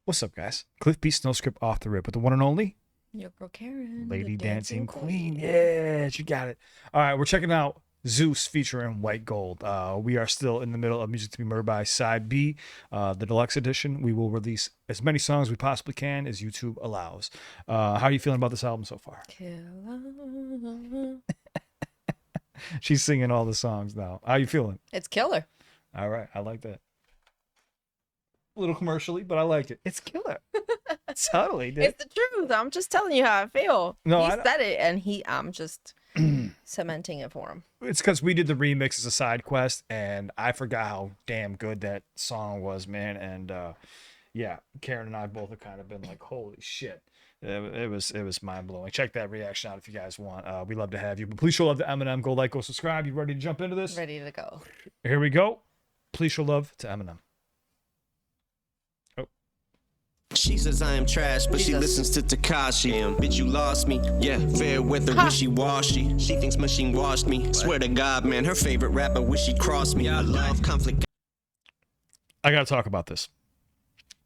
What's up, guys? CliffBeats, no script, off the rip with the one and only Your girl Karen, Lady the Dancing Queen. Yeah, she got it. All right, we're checking out Zeus featuring White Gold. We are still in the middle of Music to Be Murdered by Side B, the deluxe edition. We will release as many songs we possibly can as YouTube allows. How are you feeling about this album so far? Killer. She's singing all the songs now. How are you feeling? It's killer. All right, I like that. A little commercially, but I like it. It's killer. Totally, dude. It's the truth. I'm just telling you how I feel. No, he I- said it, and I'm just cementing it for him. It's because we did the remix as a side quest, and I forgot how damn good that song was, man. And yeah, Karen and I both have kind of been like, "Holy shit!" It was mind blowing. Check that reaction out if you guys want. We love to have you. But please show love to Eminem. Go like, go subscribe. You ready to jump into this? Ready to go. Here we go. Please show love to Eminem. She says I am trash, but she Jesus. listens to Takashi. Damn, bitch, you lost me. Yeah, fair weather, wishy-washy. She thinks machine washed me. Swear to God, man, her favorite rapper wish he crossed me. I love conflict. I gotta talk about this.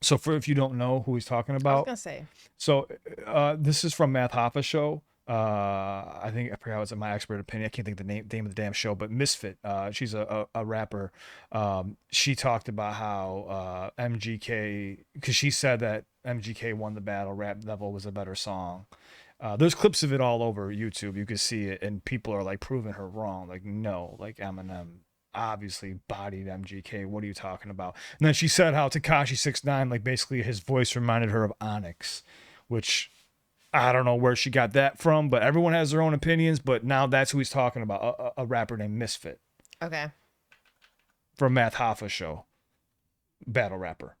So for if you don't know who he's talking I was about, gonna say. so this is from Math Hoffa show. I think I forgot what's in my expert opinion. I can't think of the name of the damn show, but Misfit. She's a rapper. She talked about how MGK, because she said that MGK won the battle. Rap Devil was a better song. There's clips of it all over YouTube. You can see it, and people are like proving her wrong. Like, no, like Eminem obviously bodied MGK. What are you talking about? And then she said how Tekashi 6ix9ine, like basically his voice reminded her of Onyx, which I don't know where she got that from, but everyone has their own opinions. But now that's who he's talking about, a rapper named Misfit Okay. from Math Hoffa show, battle rapper.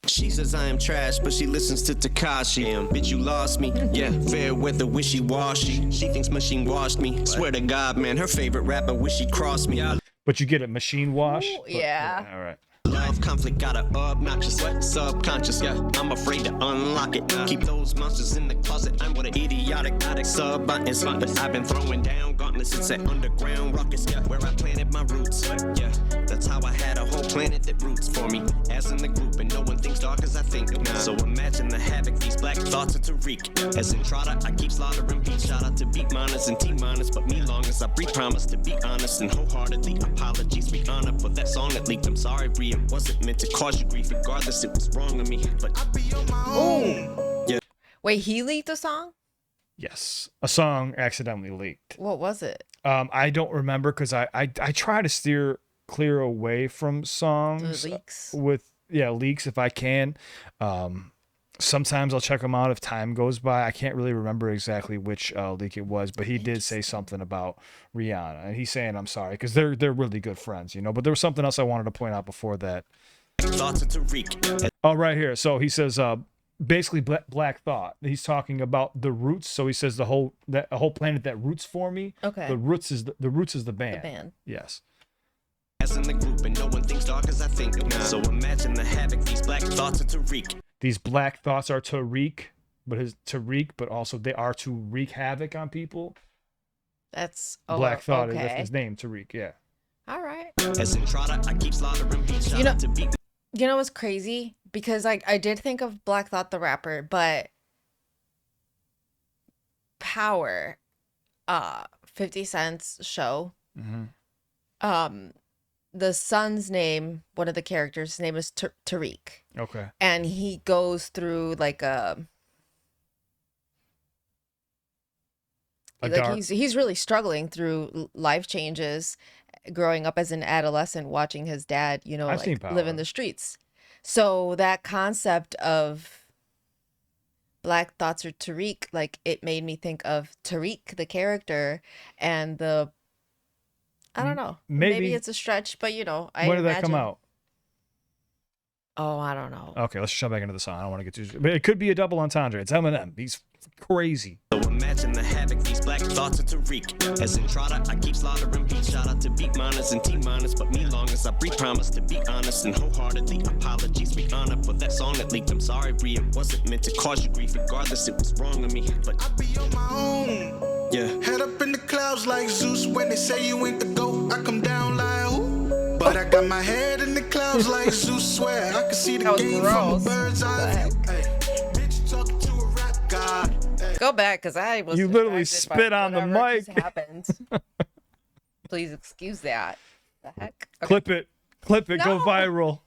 She says I am trash, but she listens to Takashi. Damn, bitch, you lost me. Yeah, fair weather, wishy-washy. She thinks machine washed me. Swear to God, man, her favorite rapper wish he crossed me. But you get it, machine wash? Ooh, But- yeah. All right. Love conflict got a obnoxious, subconscious. Yeah, I'm afraid to unlock it. Keep those monsters in the closet. I'm what an idiotic sub buttons. But I've been throwing down gauntlets since that underground ruckus. Yeah, where I planted my roots. Yeah, that's how I had a whole planet that roots for me. As in the group, and no one thinks dark as I think. So imagine the havoc these black thoughts are to wreak. As in Trotta, I keep slaughtering beats. Shout out to beat miners and T-miners, but me long as I breathe, promise to be honest and wholeheartedly. Apologies, we honor for that song that leaked. I'm sorry, Bria. Wasn't meant to cause you grief, regardless it was wrong of me. But I be on my own. Yeah. Wait, he leaked the song? Yes. A song accidentally leaked. What was it? I don't remember because I try to steer clear away from songs The leaks. with leaks if I can. Sometimes I'll check them out if time goes by. I can't really remember exactly which leak it was, but he did say something about Rihanna, and he's saying I'm sorry because they're really good friends, you know. But there was something else I wanted to point out before that. Thoughts are to wreak. Oh, right here. So he says basically Black Thought. He's talking about the Roots. So he says a whole planet that roots for me. Okay. The Roots is the band. The band. Yes. As in the group, and no one thinks dark as I think. So imagine the havoc these black thoughts are to wreak. These black thoughts are to wreak, but also they are to wreak havoc on people. That's Black Thought okay. is his name, Tariq. Yeah. All right. As in Trotta, I keep slaughtering beats. Shout You know- out to beat. You know what's crazy? Because like I did think of Black Thought the rapper, but Power, 50 Cent's show, Mm-hmm. the son's name, one of the characters, his name is Tariq. Okay. And he goes through like dark. he's really struggling through life changes, growing up as an adolescent, watching his dad, you know, I've seen like live in Power. the streets. So that concept of Black Thoughts or Tariq, like it made me think of Tariq, the character, and I don't know. Maybe. Maybe it's a stretch, but you know, I When did that come imagine- out? Oh, I don't know. Okay, let's jump back into the song. I don't want to get too. But it could be a double entendre. It's Eminem. He's crazy. So imagine the havoc these black thoughts are to wreak. As in Trotta, I keep slaughtering beats. Shout out to beat miners and T-miners, but me long as I breathe, promise to be honest and wholeheartedly. Apologies, we honor for that song that leaked. I'm sorry, Bria. Wasn't meant to cause you grief, regardless it was wrong of me. But I be on my own. yeah. Head up in the clouds like Zeus. When they say you ain't the GOAT, I come down like who? But I got my head in the clouds like Zeus, swear I can see the That was game gross. from a bird's eye view. Hey, bitch talking to a rap god. Hey. Go back, because I was. You literally distracted by spit on the whatever mic. just happened. Please excuse that. The heck? Okay. Clip it, go No. viral.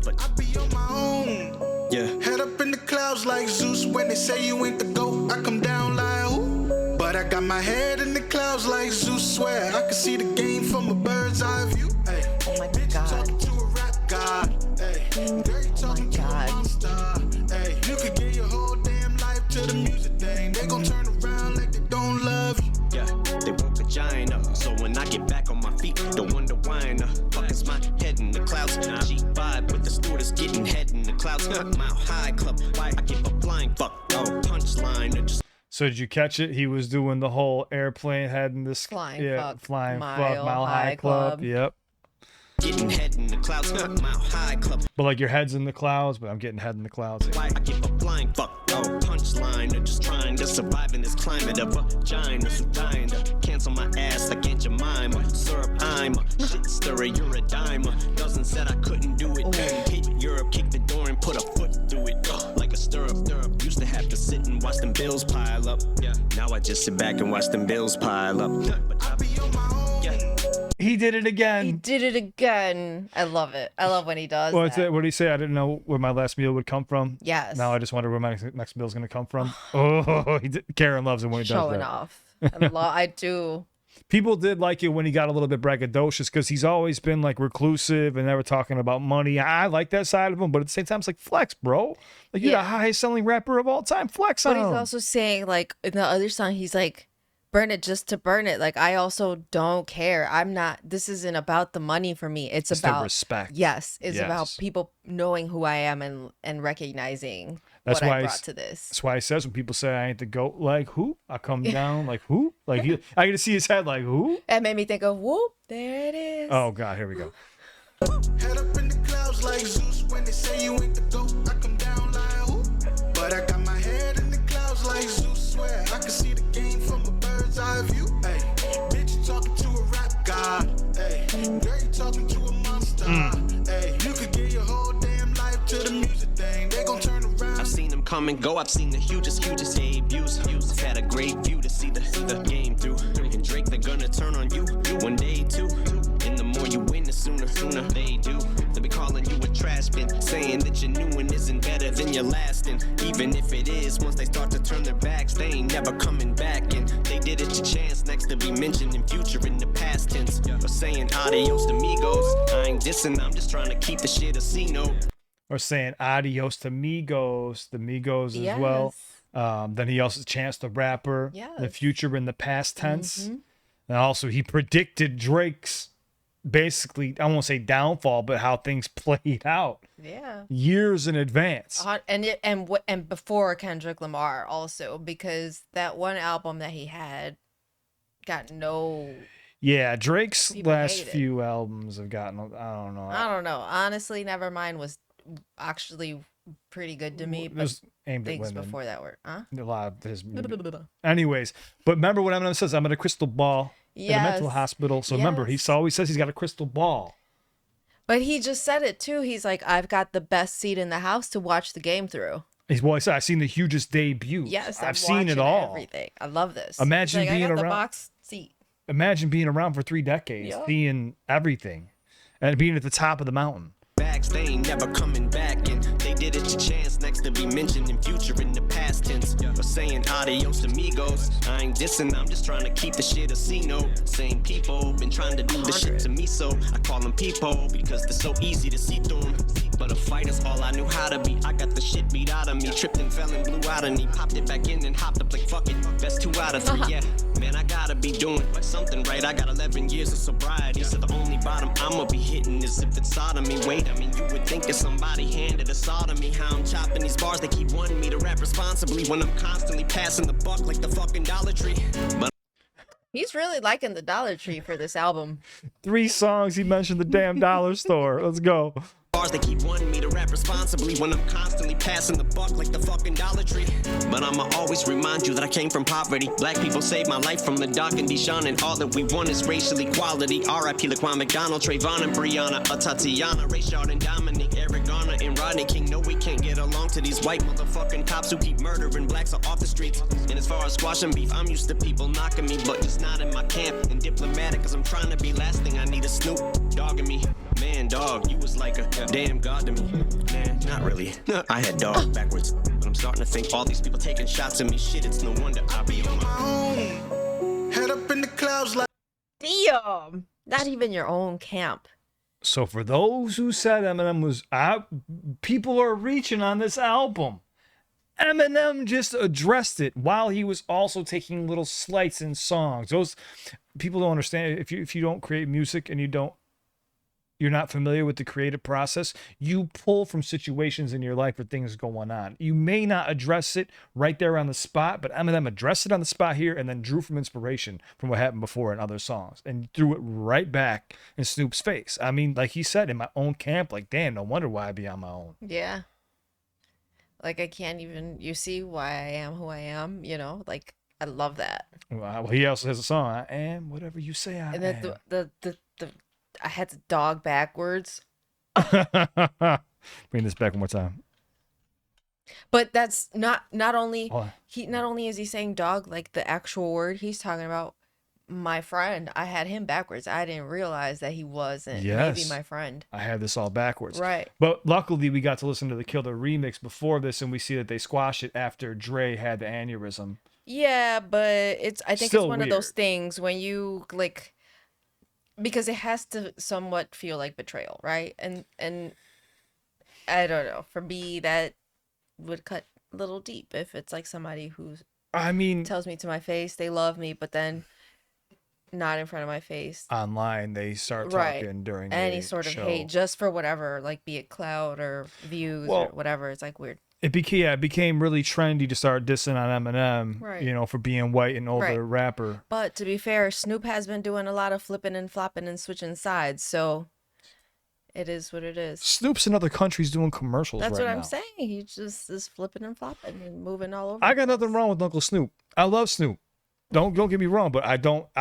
I be on my own. Yeah. Head up in the clouds like Zeus. When they say you ain't the GOAT, I come down like who? But I got my head in the clouds like Zeus, swear I can see the game from a bird's eye view. Hey, Oh my bitch God. talking to a rap god. Hey, girl, you talking to a God. monster. Hey, you could give your whole damn life to the music thing. They gon' turn around like they don't love you. Yeah, they woke a giant up. So when I get back on my feet, don't wonder why in the fuck is my head in the clouds. G5 with the stewardess getting head in the clouds. Mile high club, why I give a flying fuck. Oh, punchline or just. So did you catch it? He was doing the whole airplane head in this Flying fuck, flying Mile fuck, mile high High club. Club. Yep. Getting head in the clouds, mile high club. But like your head's in the clouds, but I'm getting head in the clouds. Why I give a flying fuck. Oh, punchline or just trying to survive in this climate of vaginas who dying to cancel my ass like Aunt Jemima. Syrup, I'm a shit stirrer, you're a dimer. Dozen said I couldn't do it. Hit Europe, kick the door and put a foot through it. Like a stirrup. Used to have to sit and watch them bills pile up. Yeah. Now I just sit back and watch them bills pile up. But I be on my own. yeah. He did it He again. did it again. I love it. I love when he does What's that. it? What did he say? I didn't know where my last meal would come from. Yes. Now I just wonder where my next meal is going to come from. Oh, Karen loves it when he does Showing that. off. I do. People did like it when he got a little bit braggadocious because he's always been like reclusive and never talking about money. I like that side of him, but at the same time, it's like flex, bro. Like you're the Yeah. highest selling rapper of all time. Flex But on he's him. also saying, like, in the other song, he's like, burn it just to burn it. Like, I also don't care. This isn't about the money for me. It's It's the about respect. Yes. It's about Yes. people knowing who I am and recognizing That's what why I I brought s- to this. That's why he says when people say I ain't the GOAT, like who? I come down like who? Like I get to see his head like who? That made me think of, whoop, there it is. Oh God, here we go. Head up in the clouds like Zeus. When they say you ain't the GOAT, I come down like who? But I got my head in the clouds like Zeus, swear I can see the game from a bird's eye view. Hey, bitch, you talking to a rap god. Hey, girl, you talking to a monster. Hey, you could give your whole damn life to the music thing. They gon' turn around. I've seen them come and go. I've seen the hugest debuts. I've had a great view to see the game through. And Drake, they're gonna turn on you one day too. And the more you win, the sooner they do. They'll be calling you a trash bin, saying that your new one isn't better than your last. And even if it is, once they start to turn their backs, they ain't never coming back. And they did it to Chance next to be mentioned in future in the past tense. Or saying adios to Migos. I ain't dissing, I'm just trying to keep the shit a C note. Or saying adios to Migos, the Migos as well. Then he also Chance the Rapper, the Yes. future in the past tense. And also he predicted Drake's basically, I won't say downfall, but how things played out Yeah. years in advance. And before Kendrick Lamar also, because that one album that he had got no. Yeah, Drake's People last hate it. few albums have gotten, I don't know. I don't know. Honestly, Nevermind was actually pretty good to me, It but was aimed at things women. before that were, huh? A lot of his. Anyways, but remember what Eminem says, I'm in a crystal ball in a mental Yes. hospital. So remember, he Yes. always says he's got a crystal ball. But he just said it too. He's like, I've got the best seat in the house to watch the game through. Well, he said, I've seen the hugest debut. Yes, I've seen it watching all. Everything. I love this. Imagine He's like, being I got the around- box seat. Imagine being around for 3 decades, Yeah. seeing everything, and being at the top of the mountain. Backs, they ain't never coming back. And they did it to Chance next to be mentioned in future in the past tense. Or saying adios to Migos. I ain't dissing, I'm just trying to keep the shit a C note. Same people been trying to do the shit to me, so I call them people because they're so easy to see through 'em. But a fighter's all I knew how to be. I got the shit beat out of me. Tripped and fell and blew out of me. Popped it back in and hopped up like fuck it. Best 2 out of 3, yeah. Man, I gotta be doing something right. I got 11 years of sobriety, so the only bottom I'ma be hitting is if it's sodomy. Wait, I mean, you would think if somebody handed a sodomy. How I'm chopping these bars, they keep wanting me to rap responsibly when I'm constantly passing the buck like the fucking Dollar Tree. But He's really liking the Dollar Tree for this album. 3 songs, he mentioned the damn dollar store. Let's go. bars, they keep wanting me to rap responsibly when I'm constantly passing the buck like the fucking Dollar Tree. But I'ma always remind you that I came from poverty. Black people saved my life from the dock and Deshaun, and all that we want is racial equality. R.I.P. Laquan McDonald, Trayvon and Breonna, Tatiana, Rayshard and Dominique, Eric Garner and Rodney King. No, we can't get along to these white motherfucking cops who keep murdering blacks off the streets. And as far as squashing beef, I'm used to people knocking me, but just not in my camp. And diplomatic, cause I'm trying to be last thing I need a Snoop Dogg in me. Man, dog, you was like a damn god to me. Man, not really. I had dog backwards. But I'm starting to think all these people taking shots at me. Shit, it's no wonder I be on my own. Head up in the clouds like Damn. Not even your own camp. So for those who said Eminem was out, people are reaching on this album. Eminem just addressed it while he was also taking little slights in songs. Those people don't understand. If you don't create music and you're not familiar with the creative process, you pull from situations in your life where things are going on. You may not address it right there on the spot, but Eminem addressed it on the spot here and then drew from inspiration from what happened before in other songs and threw it right back in Snoop's face. I mean, like he said, in my own camp, like, damn, no wonder why I be on my own. Yeah. Like, I can't even, you see why I am who I am, you know? Like, I love that. Well, he also has a song, I am whatever you say I and am. the I had to dog backwards. Bring this back one more time. But that's not only Oh. not only is he saying dog, like the actual word, he's talking about my friend. I had him backwards. I didn't realize that he wasn't maybe my friend. I had this all backwards. Right. But luckily we got to listen to the Killer remix before this, and we see that they squashed it after Dre had the aneurysm. Yeah, but I think Still it's one of those weird. things when you like, because it has to somewhat feel like betrayal, right? And I don't know. For me, that would cut a little deep if it's like somebody who I mean, tells me to my face they love me, but then not in front of my face. online they start Right. talking during Any the sort of show. hate just for whatever, like be it clout or views or Well, whatever. It's like weird. It became really trendy to start dissing on Eminem, Right. you know, for being white and older rapper. But to be fair, Snoop has been doing a lot of flipping and flopping and switching sides, so it is what it is. Snoop's in other countries doing commercials That's right what now. I'm saying. He just is flipping and flopping and moving all over. I got nothing wrong with Uncle Snoop. I love Snoop. Don't get me wrong, but I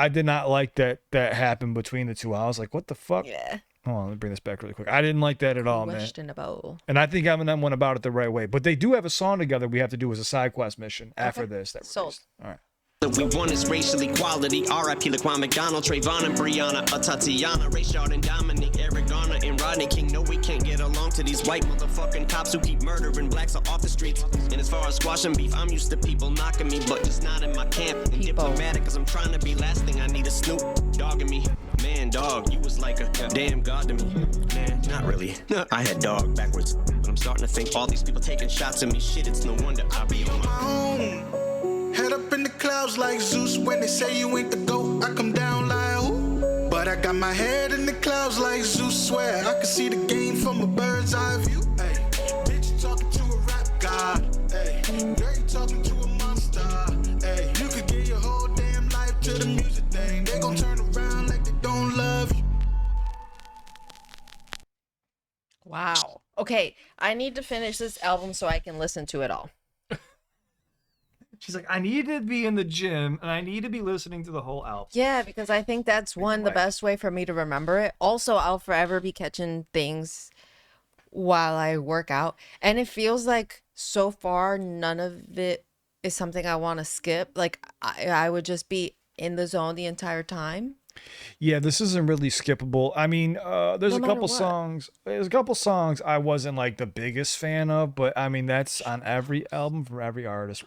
did not like that happened between the two. I was like, what the fuck? Yeah. Hold on, let me bring this back really quick. I didn't like that at all, man. Questionable. And I think Eminem went about it the right way. But they do have a song together we have to do as a side quest mission after this. That Sold. released. All right. That we want is racial equality. R.I.P. Laquan McDonald, Trayvon and Breonna, Tatiana, Rayshard and Dominique, Eric Garner and Rodney King. No, we can't get along to these white motherfucking cops who keep murdering blacks off the streets. And as far as squashing beef, I'm used to people knocking me, but just not in my camp. And diplomatic, cause I'm trying to be last thing I need a Snoop Dogg in me. Man, dog, you was like a damn god to me. Man, not really. I had dog backwards. But I'm starting to think all these people taking shots at me. Shit, it's no wonder I be on my own. Head up in the clouds like Zeus. When they say you ain't the GOAT, I come down like who? But I got my head in the clouds like Zeus. Swear I can see the game from a bird's eye view. Hey, bitch, you talking to a rap god. Hey, girl, you talking to a monster. Hey, you could give your whole damn life to the music thing. They gon' turn around like they don't love you. Wow. Okay, I need to finish this album so I can listen to it all. She's like, I need to be in the gym and I need to be listening to the whole album. Yeah, because I think that's the best way for me to remember it. Also, I'll forever be catching things while I work out. And it feels like so far, none of it is something I want to skip. Like I would just be in the zone the entire time. Yeah, this isn't really skippable. I mean, there's No a matter couple what. songs. There's a couple songs I wasn't like the biggest fan of, but I mean that's on every album from every artist.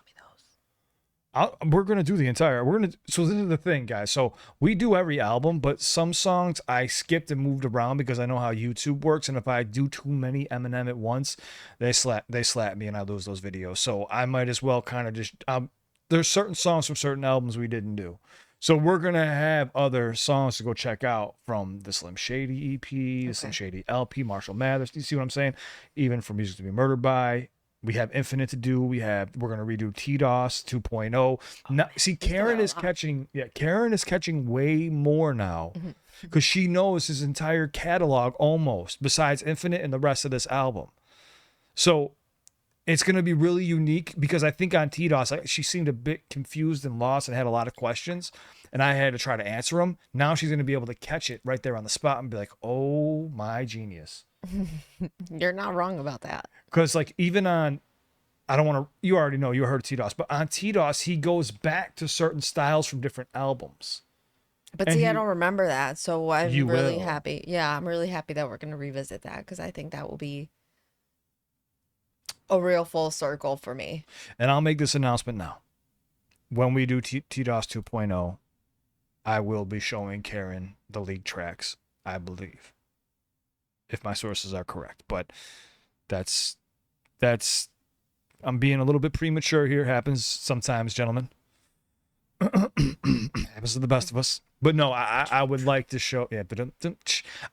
We're gonna do the entire. So this is the thing, guys. So we do every album, but some songs I skipped and moved around because I know how YouTube works, and if I do too many Eminem at once, they slap me and I lose those videos. So I might as well kind of just. There's certain songs from certain albums we didn't do. So we're gonna have other songs to go check out from the Slim Shady EP, the Slim Shady LP, Marshall Mathers. Do you see what I'm saying? Even for Music to Be Murdered By. We have Infinite to do. We're gonna redo T-DOS 2.0. Now, see, Karen is catching way more now because she knows his entire catalog almost, besides Infinite and the rest of this album. So it's going to be really unique because I think on T-Dos, she seemed a bit confused and lost and had a lot of questions, and I had to try to answer them. Now she's going to be able to catch it right there on the spot and be like, oh, my genius. You're not wrong about that. Because like even on, I don't want to, you already know, you heard T-Dos, but on T-Dos, he goes back to certain styles from different albums. But And see, he- I don't remember that, so I'm You really will. happy. Yeah, I'm really happy that we're going to revisit that because I think that will be a real full circle for me. And I'll make this announcement now. When we do T-Dos 2.0, I will be showing Karen the league tracks, I believe, if my sources are correct. But that's I'm being a little bit premature here. Happens sometimes, gentlemen. Happens to the best of us. But no, I would like to show, yeah, but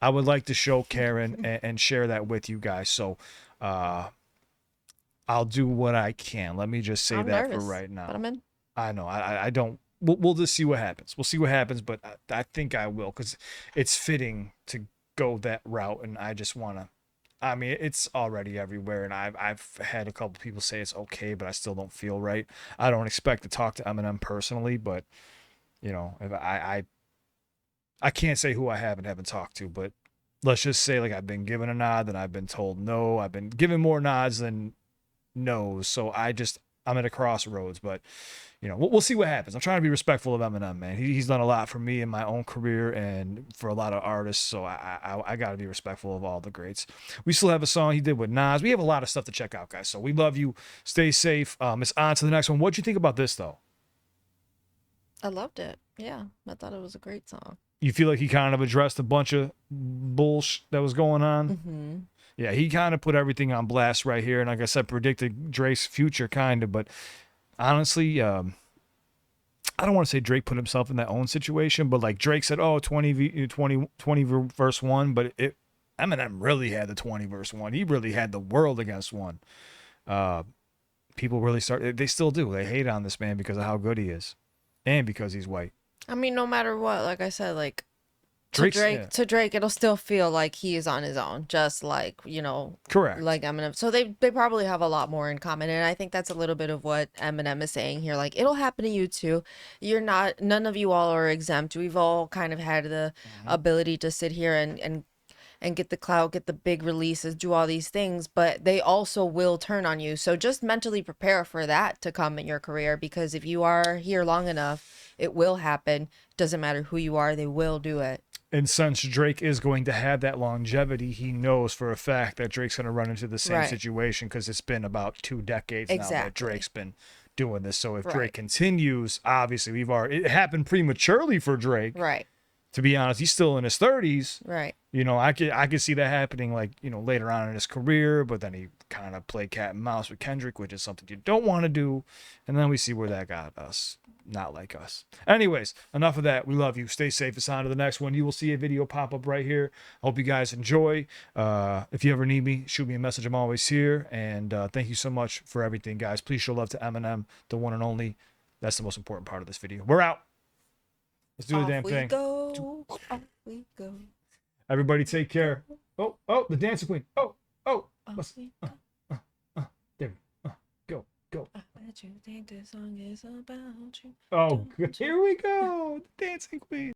I would like to show Karen and share that with you guys. So I'll do what I can. Let me just say I'm that nervous, for right now. but I'm in. I know. I don't. We'll just see what happens. We'll see what happens, but I think I will because it's fitting to go that route, and I just want to. I mean, it's already everywhere, and I've had a couple people say it's okay, but I still don't feel right. I don't expect to talk to Eminem personally, but you know, if I can't say who I have and haven't talked to, but let's just say like I've been given a nod, then I've been told no. I've been given more nods than no's, so I'm at a crossroads, but you know, we'll see what happens. I'm trying to be respectful of Eminem, man. He's done a lot for me in my own career and for a lot of artists, so I got to be respectful of all the greats. We still have a song he did with Nas. We have a lot of stuff to check out, guys, so we love you. Stay safe. It's on to the next one. What'd you think about this, though? I loved it. Yeah, I thought it was a great song. You feel like he kind of addressed a bunch of bullshit that was going on? Mm-hmm. Yeah, he kind of put everything on blast right here, and like I said, predicted Drake's future, kind of, but honestly, I don't want to say Drake put himself in that own situation, but like Drake said, oh, 20 verse 1, but Eminem really had the 20 verse 1. He really had the world against one. People really they still do. They hate on this man because of how good he is and because he's white. I mean, no matter what, like I said, like Drake's- to Drake, it'll still feel like he is on his own, just like, you know, Correct. like Eminem. So they probably have a lot more in common, and I think that's a little bit of what Eminem is saying here. Like, it'll happen to you too. None of you all are exempt. We've all kind of had the ability to sit here and get the clout, get the big releases, do all these things, but they also will turn on you. So just mentally prepare for that to come in your career, because if you are here long enough, it will happen. Doesn't matter who you are, they will do it. And since Drake is going to have that longevity, he knows for a fact that Drake's going to run into the same Right. situation because it's been about 2 decades now that Exactly. Drake's been doing this. So if Right. Drake continues, obviously it happened prematurely for Drake. Right, To be honest, he's still in his 30s. right. You know, I could see that happening like, you know, later on in his career, but then he kind of played cat and mouse with Kendrick, which is something you don't want to do. And then we see where that got us. Not like us. Anyways, enough of that. We love you. Stay safe. It's on to the next one. You will see a video pop up right here. Hope you guys enjoy. If you ever need me, shoot me a message. I'm always here. And thank you so much for everything, guys. Please show love to Eminem, the one and only. That's the most important part of this video. We're out. Let's do the damn thing. Off we go. Everybody take care. Oh, the dancing queen. Oh. Off Let's, we go. there we go. Go. I bet you think this song is about you. Oh, good. Here we go. The dancing queen.